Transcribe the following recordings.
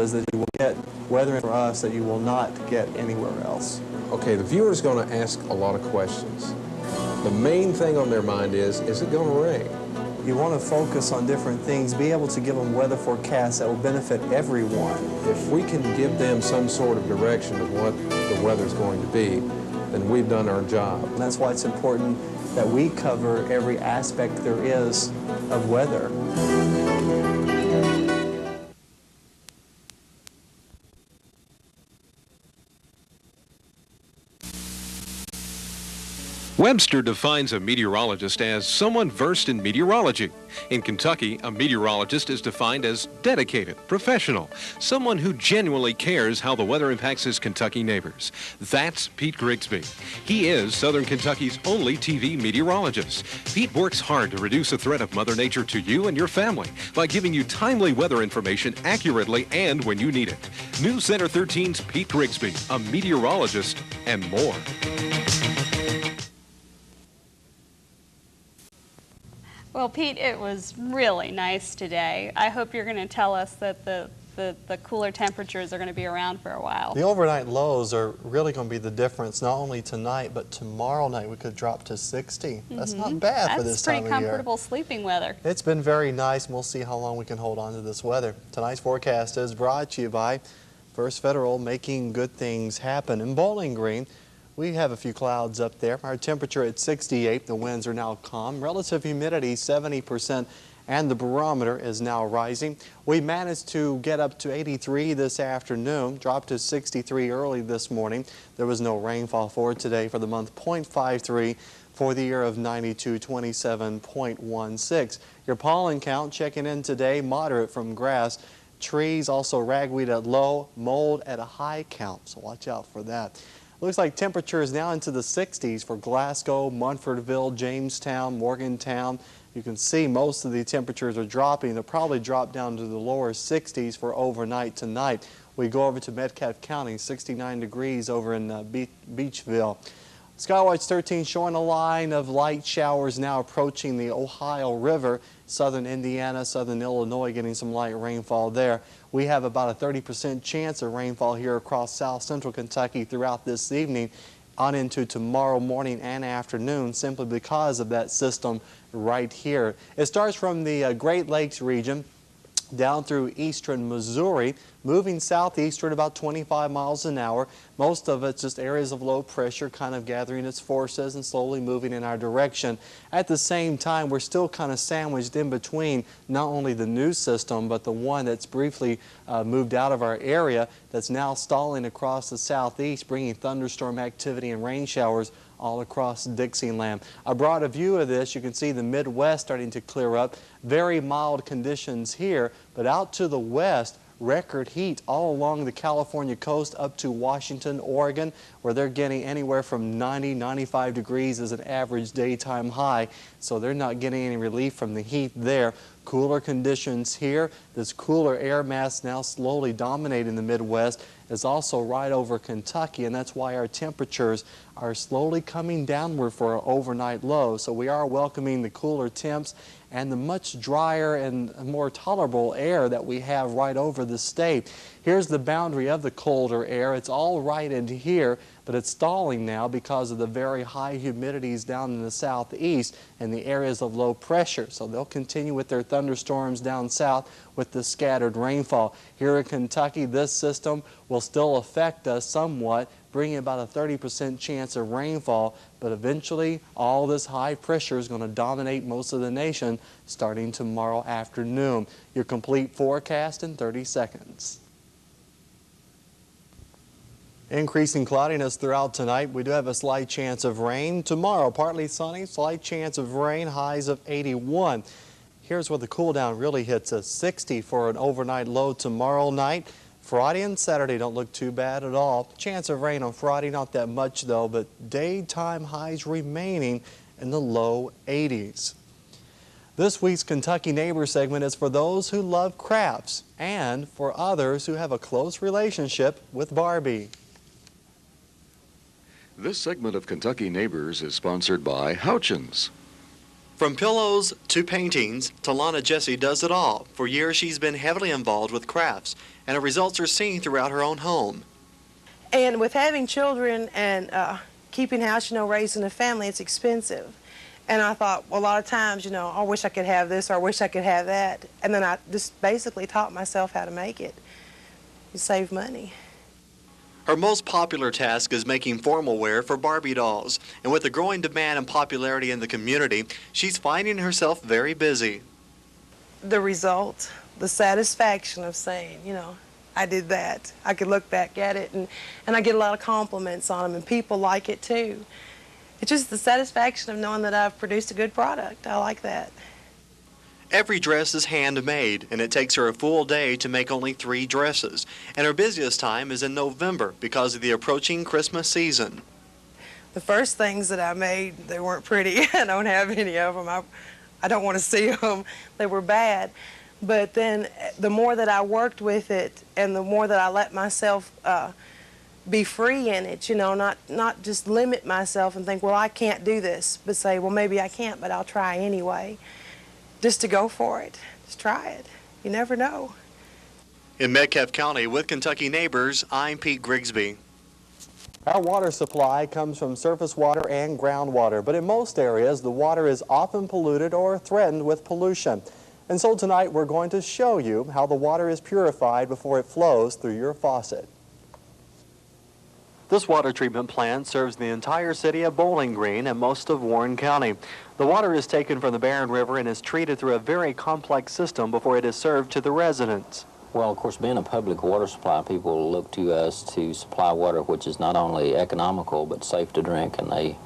is that you will get weather from us that you will not get anywhere else. Okay, the viewer's going to ask a lot of questions. The main thing on their mind is it going to rain? You want to focus on different things, be able to give them weather forecasts that will benefit everyone. If we can give them some sort of direction of what the weather's going to be, then we've done our job. And that's why it's important that we cover every aspect there is of weather. Webster defines a meteorologist as someone versed in meteorology. In Kentucky, a meteorologist is defined as dedicated, professional, someone who genuinely cares how the weather impacts his Kentucky neighbors. That's Pete Grigsby. He is Southern Kentucky's only TV meteorologist. Pete works hard to reduce the threat of Mother Nature to you and your family by giving you timely weather information accurately and when you need it. News Center 13's Pete Grigsby, a meteorologist and more. Well, Pete, it was really nice today. I hope you're going to tell us that the cooler temperatures are going to be around for a while. The overnight lows are really going to be the difference, not only tonight, but tomorrow night we could drop to 60. That's not bad for this time of year. That's pretty comfortable sleeping weather. It's been very nice, and we'll see how long we can hold on to this weather. Tonight's forecast is brought to you by First Federal, making good things happen. In Bowling Green, we have a few clouds up there. Our temperature at 68. The winds are now calm. Relative humidity 70%, and the barometer is now rising. We managed to get up to 83 this afternoon, dropped to 63 early this morning. There was no rainfall for today for the month, 0.53 for the year of 92, 27.16. Your pollen count checking in today, moderate from grass. Trees, also ragweed at low, mold at a high count, so watch out for that. Looks like temperatures now into the 60s for Glasgow, Munfordville, Jamestown, Morgantown. You can see most of the temperatures are dropping. They'll probably drop down to the lower 60s for overnight tonight. We go over to Metcalfe County, 69 degrees over in Beachville. Skywatch 13 showing a line of light showers now approaching the Ohio River. Southern Indiana, southern Illinois getting some light rainfall there. We have about a 30% chance of rainfall here across south central Kentucky throughout this evening on into tomorrow morning and afternoon, simply because of that system right here. It starts from the Great Lakes region down through eastern Missouri, moving southeastward about 25 miles an hour. Most of it's just areas of low pressure kind of gathering its forces and slowly moving in our direction. At the same time, we're still kind of sandwiched in between not only the new system, but the one that's briefly moved out of our area that's now stalling across the southeast, bringing thunderstorm activity and rain showers all across Dixieland. I brought a view of this. You can see the Midwest starting to clear up. Very mild conditions here, but out to the west, record heat all along the California coast up to Washington, Oregon, where they're getting anywhere from 90, 95 degrees as an average daytime high. So they're not getting any relief from the heat there. Cooler conditions here. This cooler air mass now slowly dominating the Midwest is also right over Kentucky, and that's why our temperatures are slowly coming downward for our overnight low. So we are welcoming the cooler temps and the much drier and more tolerable air that we have right over the state. Here's the boundary of the colder air. It's all right in here, but it's stalling now because of the very high humidities down in the southeast and the areas of low pressure. So they'll continue with their thunderstorms down south with the scattered rainfall. Here in Kentucky, this system will still affect us somewhat, bringing about a 30% chance of rainfall, but eventually all this high pressure is going to dominate most of the nation starting tomorrow afternoon. Your complete forecast in 30 seconds. Increasing cloudiness throughout tonight. We do have a slight chance of rain. Tomorrow, partly sunny, slight chance of rain, highs of 81. Here's where the cool down really hits us. 60 for an overnight low tomorrow night. Friday and Saturday don't look too bad at all. Chance of rain on Friday, not that much though, but daytime highs remaining in the low 80s. This week's Kentucky Neighbor segment is for those who love crafts and for others who have a close relationship with Barbie. This segment of Kentucky Neighbors is sponsored by Houchins. From pillows to paintings, Talana Jesse does it all. For years, she's been heavily involved with crafts, and her results are seen throughout her own home. And with having children and keeping house, raising a family, it's expensive. And I thought, well, a lot of times, I wish I could have this or I wish I could have that. And then I just basically taught myself how to make it. You save money. Her most popular task is making formal wear for Barbie dolls. And with the growing demand and popularity in the community, she's finding herself very busy. The result, the satisfaction of saying, I did that. I could look back at it, and I get a lot of compliments on them, and people like it too. It's just the satisfaction of knowing that I've produced a good product. I like that. Every dress is handmade, and it takes her a full day to make only 3 dresses. And her busiest time is in November because of the approaching Christmas season. The first things that I made, they weren't pretty. I don't have any of them. I don't want to see them. They were bad. But then the more that I worked with it and the more that I let myself be free in it, not just limit myself and think, well, I can't do this, but say, well, maybe I can't, but I'll try anyway. Just to go for it. Just try it. You never know. In Metcalfe County with Kentucky Neighbors, I'm Pete Grigsby. Our water supply comes from surface water and groundwater, but in most areas, the water is often polluted or threatened with pollution. And so tonight, we're going to show you how the water is purified before it flows through your faucet. This water treatment plant serves the entire city of Bowling Green and most of Warren County. The water is taken from the Barron River and is treated through a very complex system before it is served to the residents. Well, of course, being a public water supply, people look to us to supply water which is not only economical but safe to drink, and they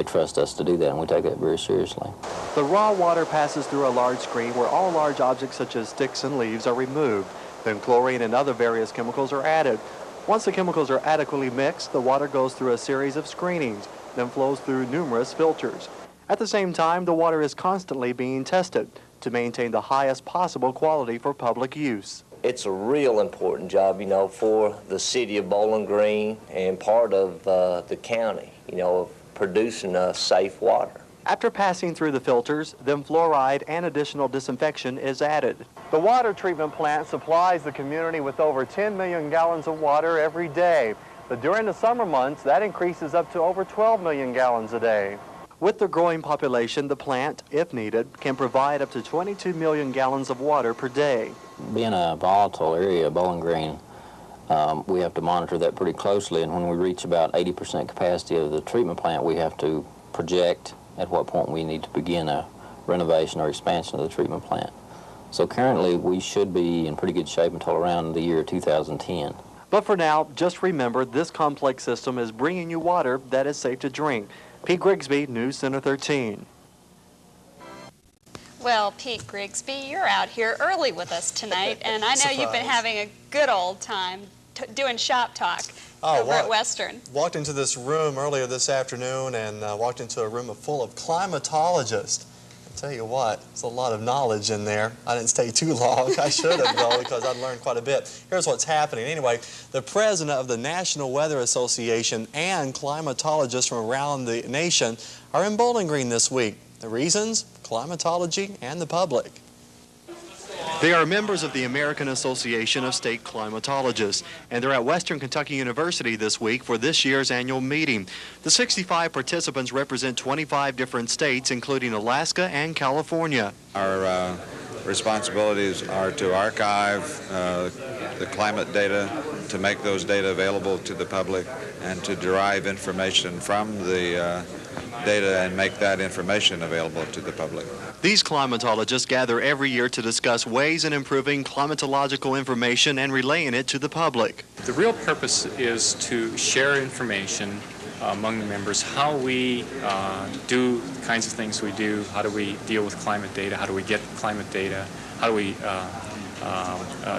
trust us to do that, and we take that very seriously. The raw water passes through a large screen where all large objects such as sticks and leaves are removed. Then chlorine and other various chemicals are added. Once the chemicals are adequately mixed, the water goes through a series of screenings, then flows through numerous filters. At the same time, the water is constantly being tested to maintain the highest possible quality for public use. It's a real important job, for the city of Bowling Green and part of the county, of producing safe water. After passing through the filters, then fluoride and additional disinfection is added. The water treatment plant supplies the community with over 10 million gallons of water every day. But during the summer months, that increases up to over 12 million gallons a day. With the growing population, the plant, if needed, can provide up to 22 million gallons of water per day. Being a volatile area, Bowling Green, we have to monitor that pretty closely, and when we reach about 80% capacity of the treatment plant, we have to project at what point we need to begin a renovation or expansion of the treatment plant. So currently, we should be in pretty good shape until around the year 2010. But for now, just remember this complex system is bringing you water that is safe to drink. Pete Grigsby, News Center 13. Well, Pete Grigsby, you're out here early with us tonight, and I know you've been having a good old time doing shop talk over at Western. Walked into this room earlier this afternoon and walked into a room full of climatologists. I'll tell you what, there's a lot of knowledge in there. I didn't stay too long. I should have, though, because I'd learned quite a bit. Here's what's happening. Anyway, the president of the National Weather Association and climatologists from around the nation are in Bowling Green this week. The reasons? Climatology and the public. They are members of the American Association of State Climatologists, and they're at Western Kentucky University this week for this year's annual meeting. The 65 participants represent 25 different states, including Alaska and California. Our responsibilities are to archive the climate data, to make those data available to the public, and to derive information from the data and make that information available to the public. These climatologists gather every year to discuss ways in improving climatological information and relaying it to the public. The real purpose is to share information among the members, how we do the kinds of things we do, how do we deal with climate data, how do we get climate data, how do we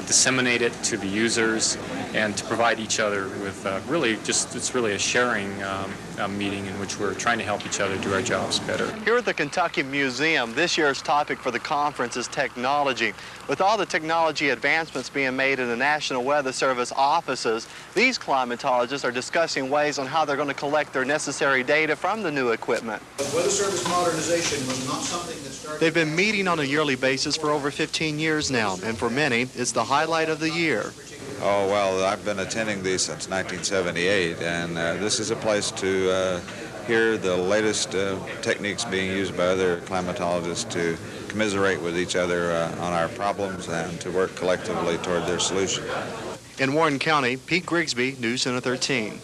disseminate it to the users, and to provide each other with it's really a sharing meeting in which we're trying to help each other do our jobs better. Here at the Kentucky Museum, this year's topic for the conference is technology. With all the technology advancements being made in the National Weather Service offices, these climatologists are discussing ways on how they're going to collect their necessary data from the new equipment. Weather Service modernization was not something that started... They've been meeting on a yearly basis for over 15 years now, and for many, it's the highlight of the year. Oh, well, I've been attending these since 1978, and this is a place to hear the latest techniques being used by other climatologists to commiserate with each other on our problems and to work collectively toward their solution. In Warren County, Pete Grigsby, News Center 13.